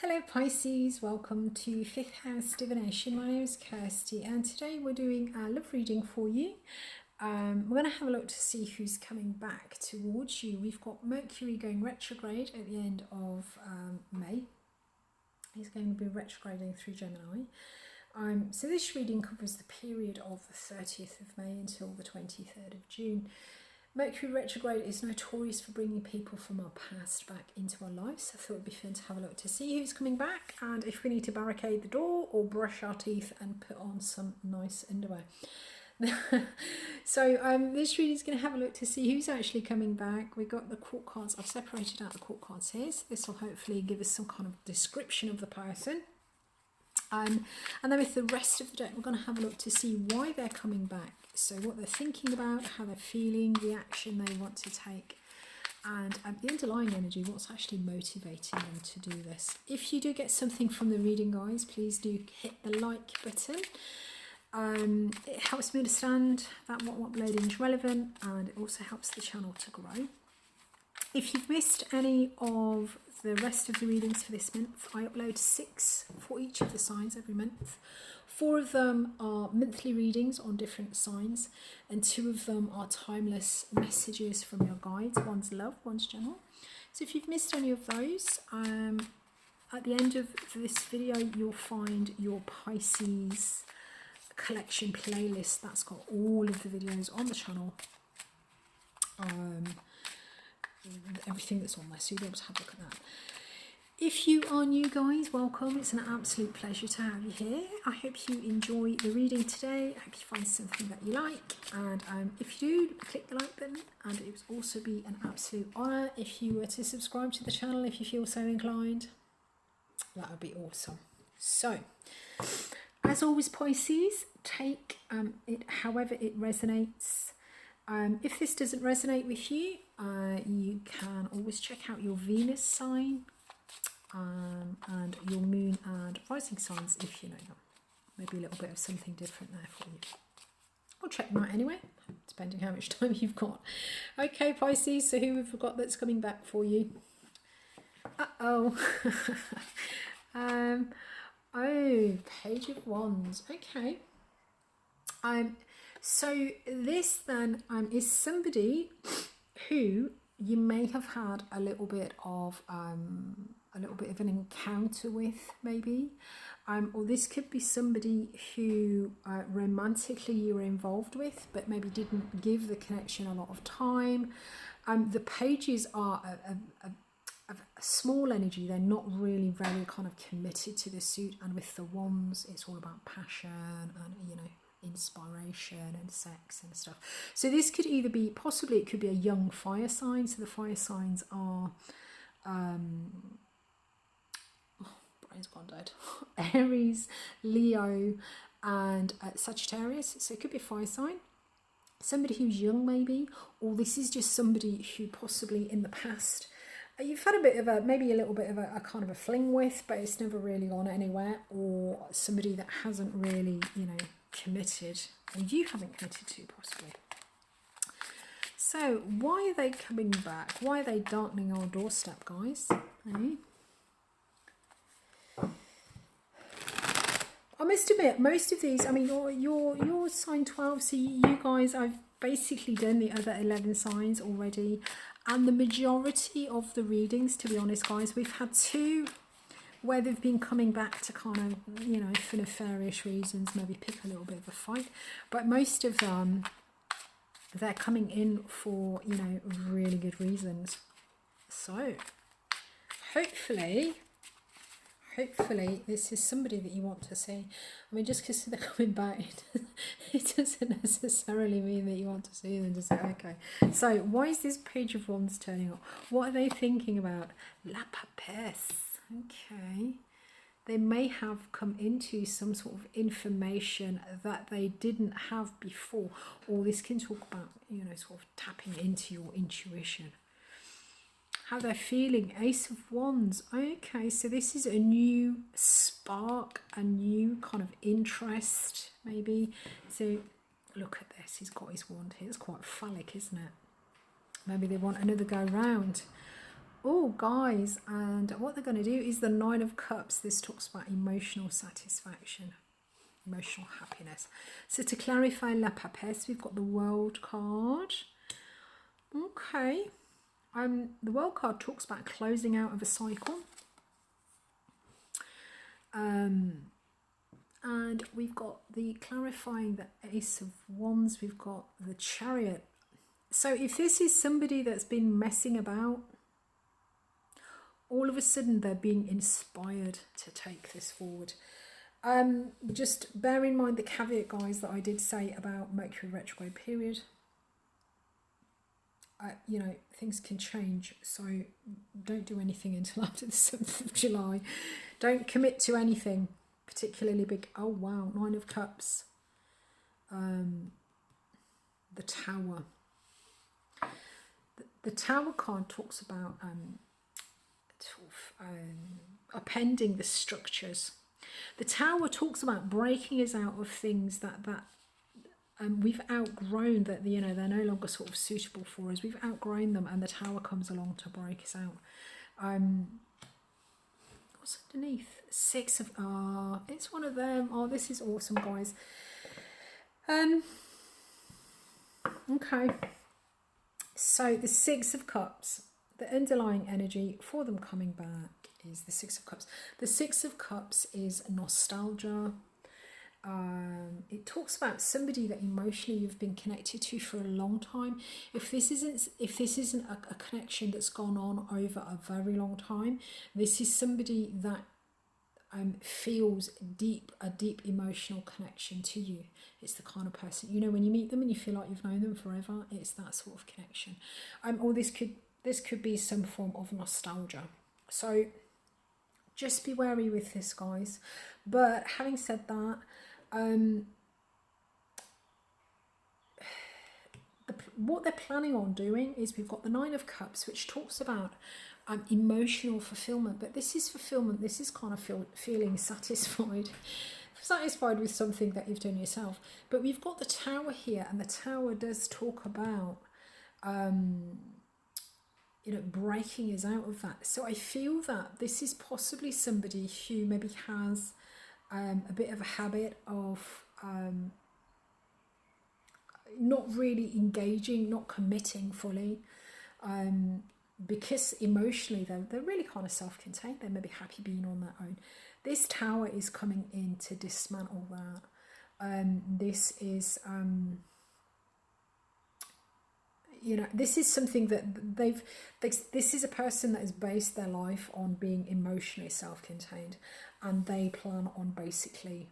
Hello Pisces, welcome to Fifth House Divination. My name is Kirsty and today we're doing a love reading for you. We're going to have a look to see who's coming back towards you. We've got Mercury going retrograde at the end of May. He's going to be retrograding through Gemini. So this reading covers the period of the 30th of May until the 23rd of June. Mercury Retrograde is notorious for bringing people from our past back into our lives. So I thought it would be fun to have a look to see who's coming back and if we need to barricade the door or brush our teeth and put on some nice underwear. So this reading is going to have a look to see who's actually coming back. We've got the court cards. I've separated out the court cards here. So this will hopefully give us some kind of description of the person. And then with the rest of the deck, we're going to have a look to see why they're coming back. So what they're thinking about, how they're feeling, the action they want to take, and the underlying energy, what's actually motivating them to do this. If you do get something from the reading, guys, please do hit the like button. It helps me understand that what uploading is relevant, and it also helps the channel to grow. If you've missed any of the rest of the readings for this month, I upload 6 for each of the signs every month. 4 of them are monthly readings on different signs, and 2 of them are timeless messages from your guides. One's love, one's general. So if you've missed any of those, at the end of this video, you'll find your Pisces collection playlist that's got all of the videos on the channel. Everything that's on there, so you'll be able to have a look at that. If you are new, guys, welcome. It's an absolute pleasure to have you here. I hope you enjoy the reading today. I hope you find something that you like, and if you do, click the like button, and it would also be an absolute honour if you were to subscribe to the channel if you feel so inclined. That would be awesome. So as always, Pisces, take it however it resonates. If this doesn't resonate with you, you can always check out your Venus sign and your moon and rising signs if you know them. Maybe a little bit of something different there for you. I'll check them out anyway, depending how much time you've got. Okay, Pisces, so who have we got that's coming back for you? Oh, Page of Wands. Okay. So this then is somebody who you may have had a little bit of an encounter with, maybe, or this could be somebody who romantically you were involved with, but maybe didn't give the connection a lot of time. The pages are a small energy. They're not really very kind of committed to the suit, and with the wands, it's all about passion and inspiration and sex and stuff. So this could either be, possibly it could be a young fire sign. So the fire signs are brain's gone dead. Aries, Leo and Sagittarius. So it could be a fire sign, somebody who's young maybe, or this is just somebody who possibly in the past you've had a bit of maybe a little bit of a kind of a fling with, but it's never really gone anywhere, or somebody that hasn't really committed, or you haven't committed to, possibly. So why are they coming back? Why are they darkening our doorstep, guys? I must admit, most of these, I mean, you're sign 12, so you guys, I've basically done the other 11 signs already, and the majority of the readings, to be honest, guys, we've had 2 where they've been coming back to kind of, for nefarious reasons, maybe pick a little bit of a fight. But most of them, they're coming in for, really good reasons. So, hopefully this is somebody that you want to see. I mean, just because they're coming back, it doesn't necessarily mean that you want to see them. Just say, okay. So, why is this Page of Wands turning up? What are they thinking about? La Papesse. Okay, they may have come into some sort of information that they didn't have before, or this can talk about, sort of tapping into your intuition. How they're feeling, Ace of Wands. Okay, so this is a new spark, a new kind of interest, maybe. So look at this, he's got his wand here. It's quite phallic, isn't it? Maybe they want another go round. Oh, guys, and what they're going to do is the Nine of Cups. This talks about emotional satisfaction, emotional happiness. So to clarify La Papesse, we've got the World card. Okay. The World card talks about closing out of a cycle. And we've got the clarifying the Ace of Wands. We've got the Chariot. So if this is somebody that's been messing about, all of a sudden they're being inspired to take this forward. Just bear in mind the caveat, guys, that I did say about Mercury retrograde period. You know, things can change, so don't do anything until after the 7th of July. Don't commit to anything particularly big. Oh wow, Nine of Cups. The Tower. The Tower card talks about upending the structures. The Tower talks about breaking us out of things that we've outgrown, that you know they're no longer sort of suitable for us. We've outgrown them, and the Tower comes along to break us out. What's underneath? Six of it's one of them. Oh, this is awesome, guys. Okay. So the Six of Cups, the underlying energy for them coming back is the Six of Cups. The Six of Cups is nostalgia. It talks about somebody that emotionally you've been connected to for a long time. If this isn't a connection that's gone on over a very long time, this is somebody that feels a deep emotional connection to you. It's the kind of person, you know, when you meet them and you feel like you've known them forever, it's that sort of connection. Or this could be some form of nostalgia. So just be wary with this, guys. But having said that, what they're planning on doing is we've got the Nine of Cups, which talks about emotional fulfillment, but this is fulfillment. This is kind of feeling satisfied with something that you've done yourself. But we've got the Tower here, and the Tower does talk about you know, breaking us out of that. So I feel that this is possibly somebody who maybe has a bit of a habit of not really engaging, not committing fully, because emotionally they're really kind of self-contained. They may be happy being on their own. This Tower is coming in to dismantle that. This is you know, this is something that this is a person that has based their life on being emotionally self-contained, and they plan on basically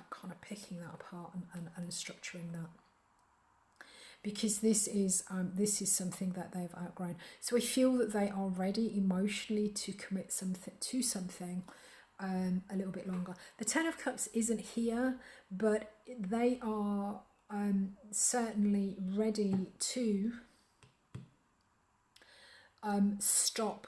kind of picking that apart and structuring that, because this is something that they've outgrown. So I feel that they are ready emotionally to commit something a little bit longer. The Ten of Cups isn't here, but they are certainly ready to stop,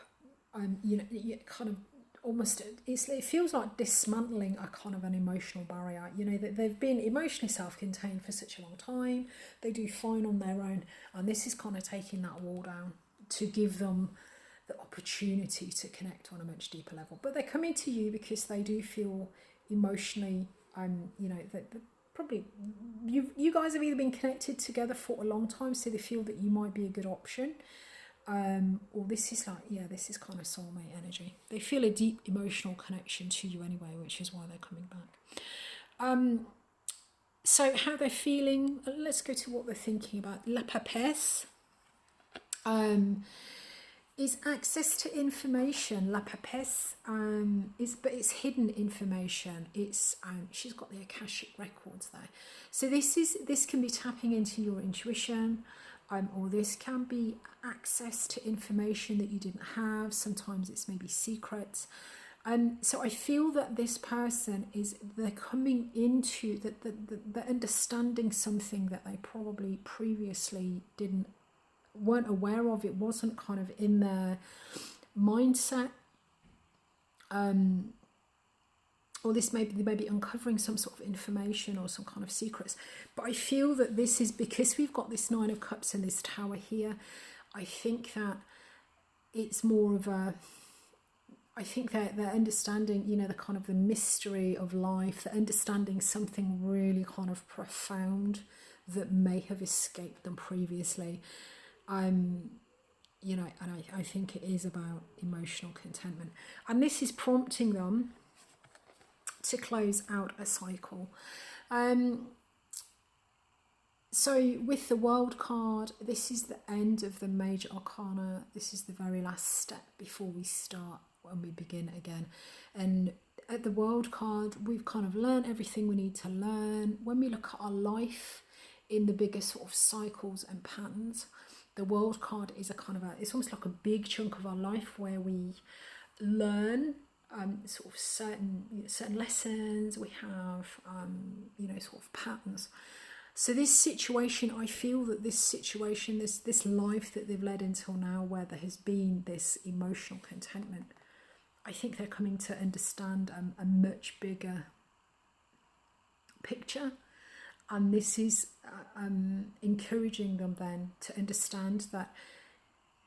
you know, kind of almost, it feels like dismantling a kind of an emotional barrier. You know, that they've been emotionally self-contained for such a long time. They do fine on their own, and this is kind of taking that wall down to give them the opportunity to connect on a much deeper level. But they're coming to you because they do feel emotionally, you know, that probably you guys have either been connected together for a long time, so they feel that you might be a good option, or this is like, yeah, this is kind of soulmate energy. They feel a deep emotional connection to you anyway, which is why they're coming back. So how they're feeling, let's go to what they're thinking about. La Papesse is access to information. La Papesse but it's hidden information. It's she's got the Akashic records there. So this can be tapping into your intuition, or this can be access to information that you didn't have. Sometimes it's maybe secrets. So I feel that this person they're coming into they're understanding something that they probably previously weren't aware of. It wasn't kind of in their mindset, or they may be uncovering some sort of information or some kind of secrets. But I feel that this is because we've got this Nine of Cups and this Tower here. I think that it's more of a, I think they're understanding, you know, the kind of the mystery of life, they're understanding something really kind of profound that may have escaped them previously. You know, and I think it is about emotional contentment. And this is prompting them to close out a cycle. So with the World card, this is the end of the major arcana. This is the very last step before we start, when we begin again. And at the World card, we've kind of learned everything we need to learn. When we look at our life in the bigger sort of cycles and patterns, the World card is a kind of it's almost like a big chunk of our life where we learn sort of certain lessons. We have you know, sort of patterns. So this situation, I feel that this situation, this life that they've led until now, where there has been this emotional contentment, I think they're coming to understand a much bigger picture. And this is encouraging them then to understand that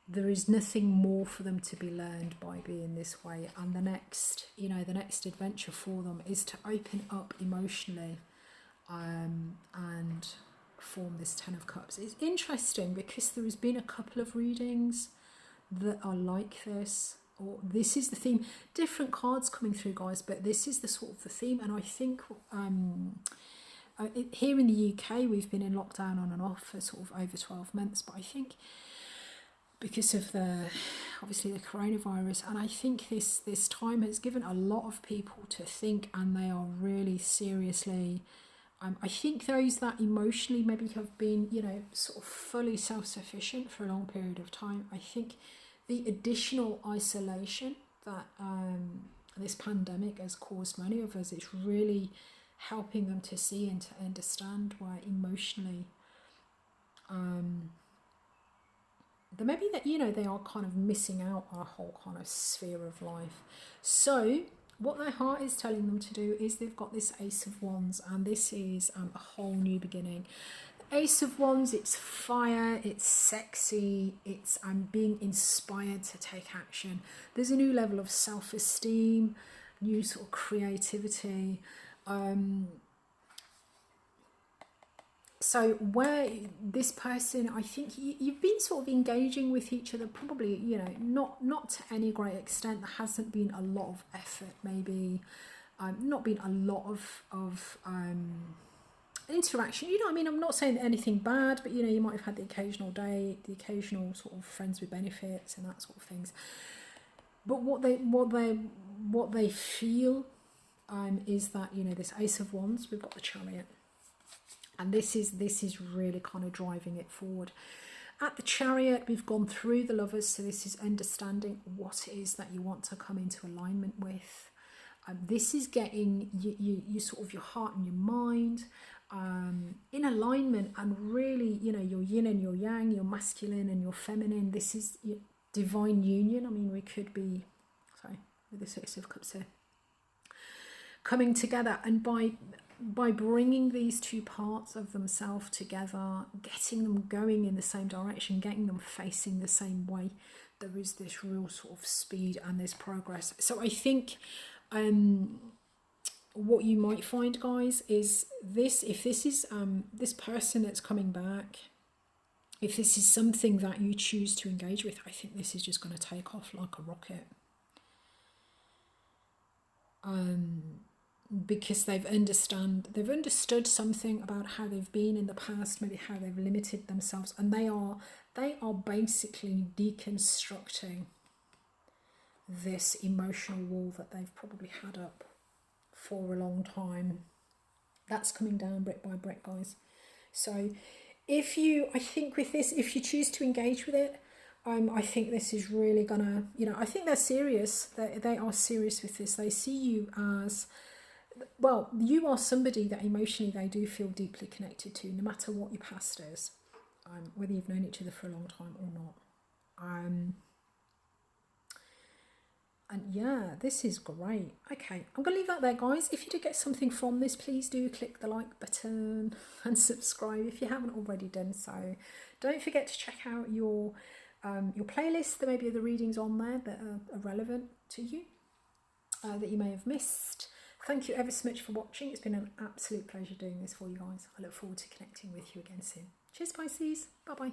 there is nothing more for them to be learned by being this way. And the next, you know, the next adventure for them is to open up emotionally and form this Ten of Cups. It's interesting because there has been a couple of readings that are like this, or this is the theme. Different cards coming through, guys, but this is the sort of the theme. And I think here in the UK, we've been in lockdown on and off for sort of over 12 months, but I think because of obviously the coronavirus, and I think this time has given a lot of people to think, and they are really seriously, I think those that emotionally maybe have been, you know, sort of fully self-sufficient for a long period of time, I think the additional isolation that this pandemic has caused many of us, it's really helping them to see and to understand why emotionally maybe that, you know, they are kind of missing out on a whole kind of sphere of life. So what their heart is telling them to do is they've got this Ace of Wands, and this is a whole new beginning. The Ace of Wands, it's fire, it's sexy, it's being inspired to take action. There's a new level of self-esteem, new sort of creativity. So where this person, I think you've been sort of engaging with each other, probably, you know, not to any great extent. There hasn't been a lot of effort, maybe not been a lot of interaction. You know what I mean? I'm not saying anything bad, but, you know, you might have had the occasional date, the occasional sort of friends with benefits and that sort of things. But what they feel is that, you know, this Ace of Wands, we've got the Chariot. And this is really kind of driving it forward. At the Chariot, we've gone through the Lovers, so this is understanding what it is that you want to come into alignment with. This is getting you sort of your heart and your mind in alignment, and really, you know, your yin and your yang, your masculine and your feminine. This is your divine union. I mean, we could be, sorry, with the Six of Cups here, coming together, and by bringing these two parts of themselves together, getting them going in the same direction, getting them facing the same way, there is this real sort of speed and this progress. So I think what you might find, guys, is this, if this is this person that's coming back, if this is something that you choose to engage with, I think this is just going to take off like a rocket. Because they've understood something about how they've been in the past, maybe how they've limited themselves, and they are basically deconstructing this emotional wall that they've probably had up for a long time. That's coming down brick by brick, guys. So I think with this, if you choose to engage with it, I think this is really gonna, you know, I think they're serious. They are serious with this. They see you as, well, you are somebody that emotionally they do feel deeply connected to, no matter what your past is, whether you've known each other for a long time or not. And yeah, this is great. Okay, I'm going to leave that there, guys. If you did get something from this, please do click the like button and subscribe if you haven't already done so. Don't forget to check out your your playlist. There may be other readings on there that are relevant to you, that you may have missed. Thank you ever so much for watching. It's been an absolute pleasure doing this for you guys. I look forward to connecting with you again soon. Cheers, Pisces. Bye-bye.